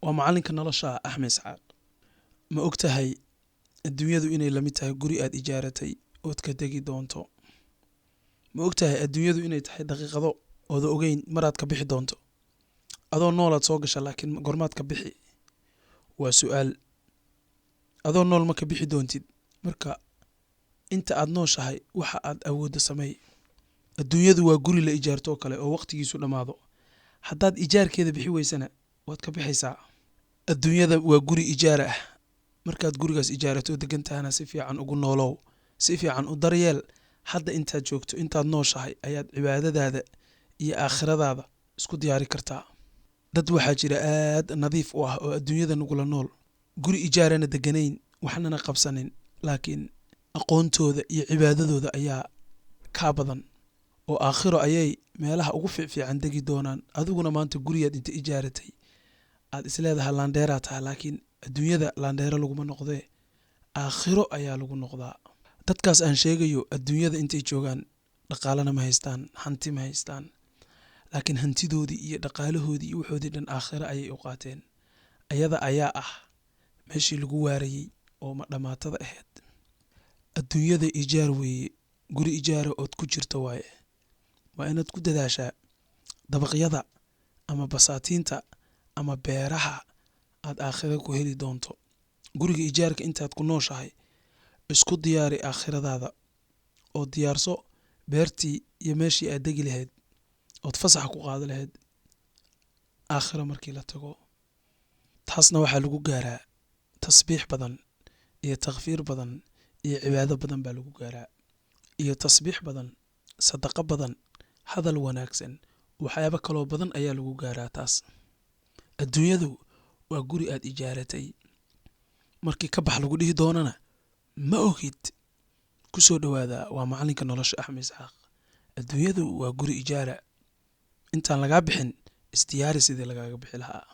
waa macalinka nolosha Axmed Isxaaq. Ma ogtahay adduunyadu inay la mid tahay guri aad ijaaratay ood ka degi doonto? Ma ogtahay adduunyadu inay tahay daqiiqado ooda ogeyn maraad ka bixi doonto? adoo noolaad soo gasha laakiin gormaad ka bixi waa su'aal. adoo nool ma ka bixi doontid, marka inta aad nooshahay waxa aad awooddo samey. adduunyadu waa guri la ijaarto oo kale oo waqtigiisu dhammaado. haddaad ijaarkeeda bixi weysana waad ka bixaysaa. adduunyada waa guri ijaara ah. markaad gurigaas ijaarato degantahana si fiican ugu noolow, si fiican u daryeel. hadda intaad joogto, intaad nooshahay ayaad cibaadadaada iyo aakhiradaada isku diyaari kartaa. dad waxaa jira aad nadiif u ah oo adduunyada nugula nool, guri ijaarana deganayn, waxnana qabsanin, laakiin aqoontooda iyo cibaadadooda ayaa kaa badan oo aakhiro ayay meelaha ugu fiican degi doonaan. adiguna maanta guriyaad inta ijaaratay aad isleedahay laandheeraa tahay, laakiin adduunyada laandheero laguma noqdee aakhiro ayaa lagu noqdaa. dadkaas aan sheegayo adduunyada intay joogaan dhaqaalana ma haystaan, hanti ma haystaan, laakiin hantidoodii iyo dhaqaalahoodii iyo waxoodii dhan aakhiro ayay u qaateen. ayada ayaa ah meeshii lagu waarayey oo ma dhamaatada ahayd. adduunyada ijaar weeye, guri ijaara ood ku jirto waaye. waa inaad ku dadaashaa dabaqyada ama basaatiinta ama beeraha aad aakhiro ku heli doonto. guriga ijaarka intaad ku nooshahay isku diyaari aakhiradaada oo diyaarso beertii iyo meeshii aad degi lahayd ood fasax ku qaadi lahayd aakhiro markii la tago. taasna waxaa lagu gaaraa tasbiix badan iyo takfiir badan iyo cibaado badan baa lagu gaaraa, iyo tasbiix badan, sadaqo badan, hadal wanaagsan, waxyaabo kaloo badan ayaa lagu gaaraa taas. adduunyadu waa guri aad ijaaratay, markii ka bax lagu dhihi doonana ma ogid. ku soo dhowaada, waa macalinka nolosha Axmed Isxaaq. adduunyadu waa guri ijaara. intaan lagaa bixin isdiyaari sidii lagaaga bixi lahaa.